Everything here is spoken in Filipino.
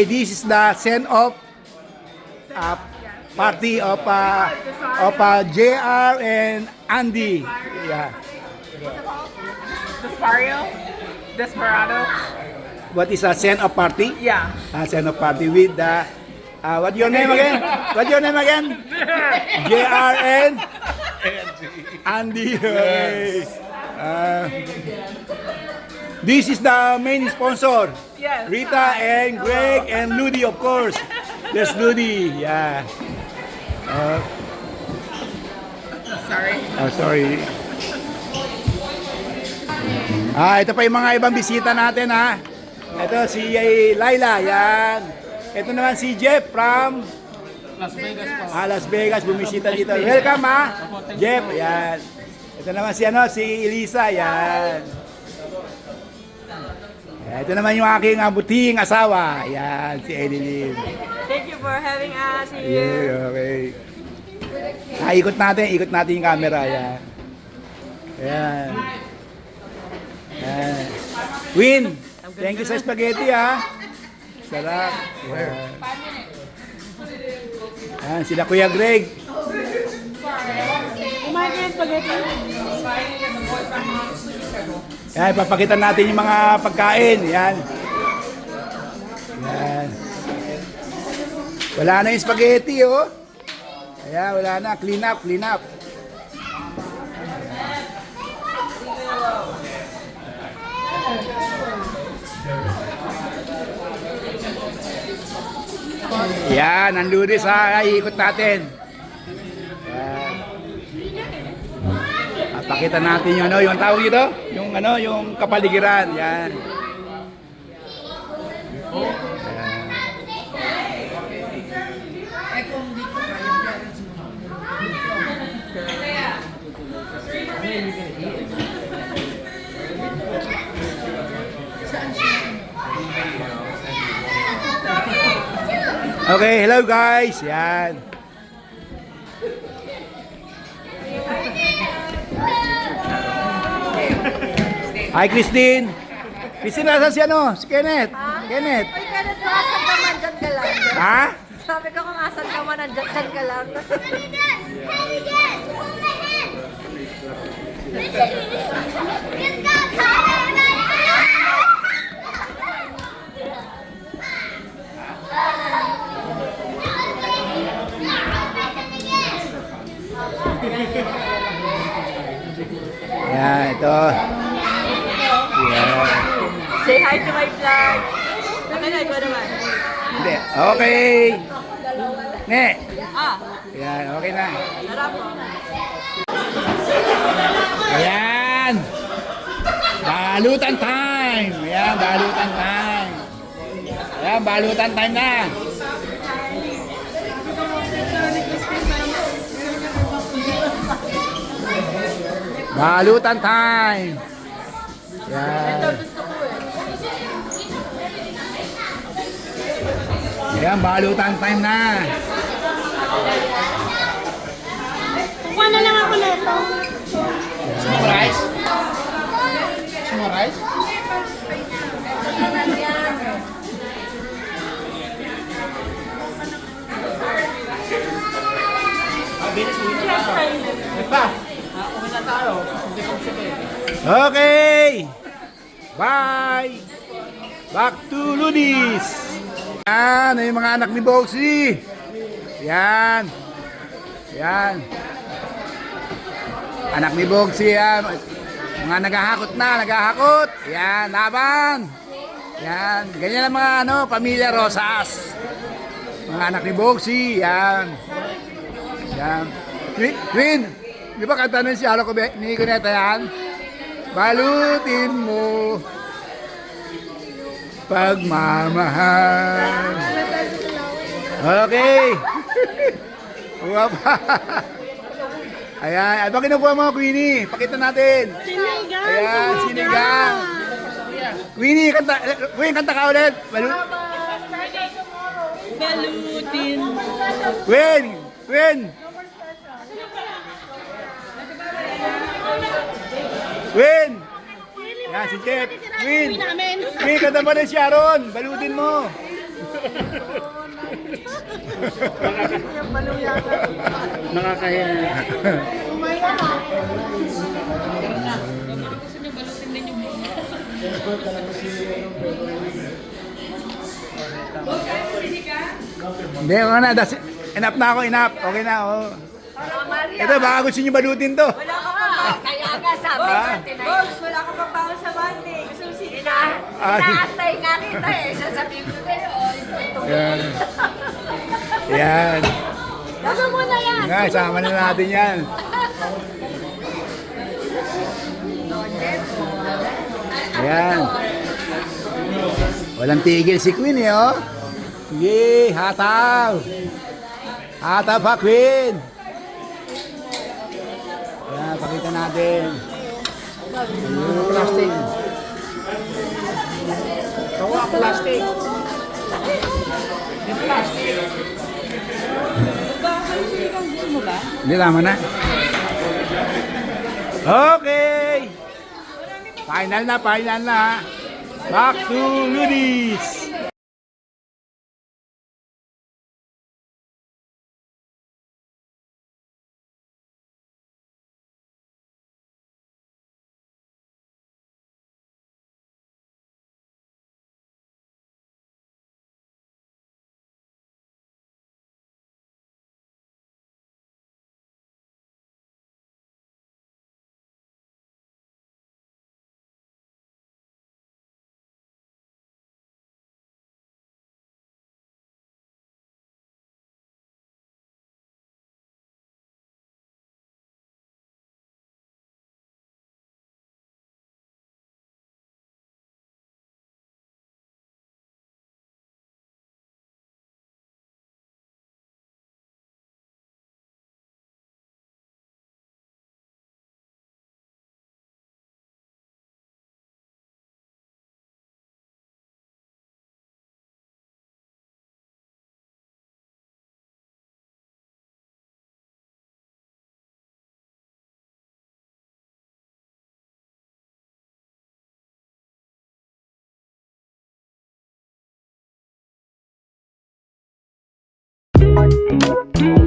Okay, this is the send-off party of JR and Andy. Yeah. Desperado. What is a send-off party? Yeah. A send-off party with the what your name again? What your name again? JR and Andy. Okay. This is the main sponsor. Yes. Rita and Greg and Ludi, of course. There's Ludi. Yeah. Sorry. Oh, sorry. Ito pa yung mga ibang bisita natin, ha. Ito si Laila, yan. Ito naman si Jeff from Las Vegas po. Las Vegas, bumisita dito. Welcome, ha. Jeff, yan. Ito naman si Elisa, yan. Ito naman yung aking buting asawa. Yan, si Edeline. Thank you for having us here. Yeah, okay. Ikot natin yung camera. Yan. Yan. Yan. Win, thank you sa spaghetti, ha. Sarap. Yan. Yan, sila Kuya Greg. Kumain kayo spaghetti. Yan, ipapakita natin yung mga pagkain. Yan. Yan. Wala na yung spaghetti, oh. Ayan, wala na. Clean up, clean up. Yan, ang lunes, ha. Iikot natin. Yan. Pakita natin yung yung tawag dito, yung kapaligiran, yan. Okay, hello guys, yan. Hi, Christine. Christine, nasa si Si Kenneth. Kenneth. Ay, Kenneth, kung asan ka man, dyan ka lang. Ha? Sabi ko kung asan ka man, dyan ka lang. Yan, ito. Yan. Say hi to my vlog. Okay, ikaw naman. Hindi. Okay. Ne. Ah, Yan, okay na. sarap po. Ayan. Balutan time. Ayan, balutan time. Ayan, balutan time na. Balutan time. Ayan. Ayan, balutan time na. Kuha na lang ako nito. Rice? Gusto mo rice? Okay. Bye. Back to Ludis. Yan, yung mga anak ni Boxy. Yan. Yan. Anak ni Boxy yan. Mga naghahakot na, naghahakot. Yan, laban. Yan, ganyan ang mga pamilya Rosas. Mga anak ni Boxy, yan. Yan. Twin, di ba kanta nun si Alo ko ni Cuneta yan? Balutin mo pagmamahal. Okay. Buha pa. Ayan. Ano ba kinukuha mo, Queenie? Pakita natin. Sinigang! Ayan, sinigang. Queenie, kanta ka ulit. Balutin. Queen. Yan, si Jeff. Queen, kanta pa rin si Aaron. Balutin mo. Yung balo yata. Nakakahiya. Hindi, mga na. Enough na ako, enough. Okay na, oh. Ito, baka gusto nyo balutin to. Wala ka pa. Kaya nga sabi natin ay. Boss, wala ka pang baon sa Monday. Gusto mo sinigang? Inaantay nga kita eh. Sasabihin ko kayo. Ito. Yan. Yan. Lago mo na yan. Nga, isama na natin yan. Ayan. Walang tigil si Queen eh, oh. Sige, hataw. Hataw pa, Queen. Ayan, pakita natin. Plastic. Tawa plastic. Yung plastic. Gusto mo ba? Hindi, tama na. Okay. Final na, final na. Back to Rudy's. Thank you.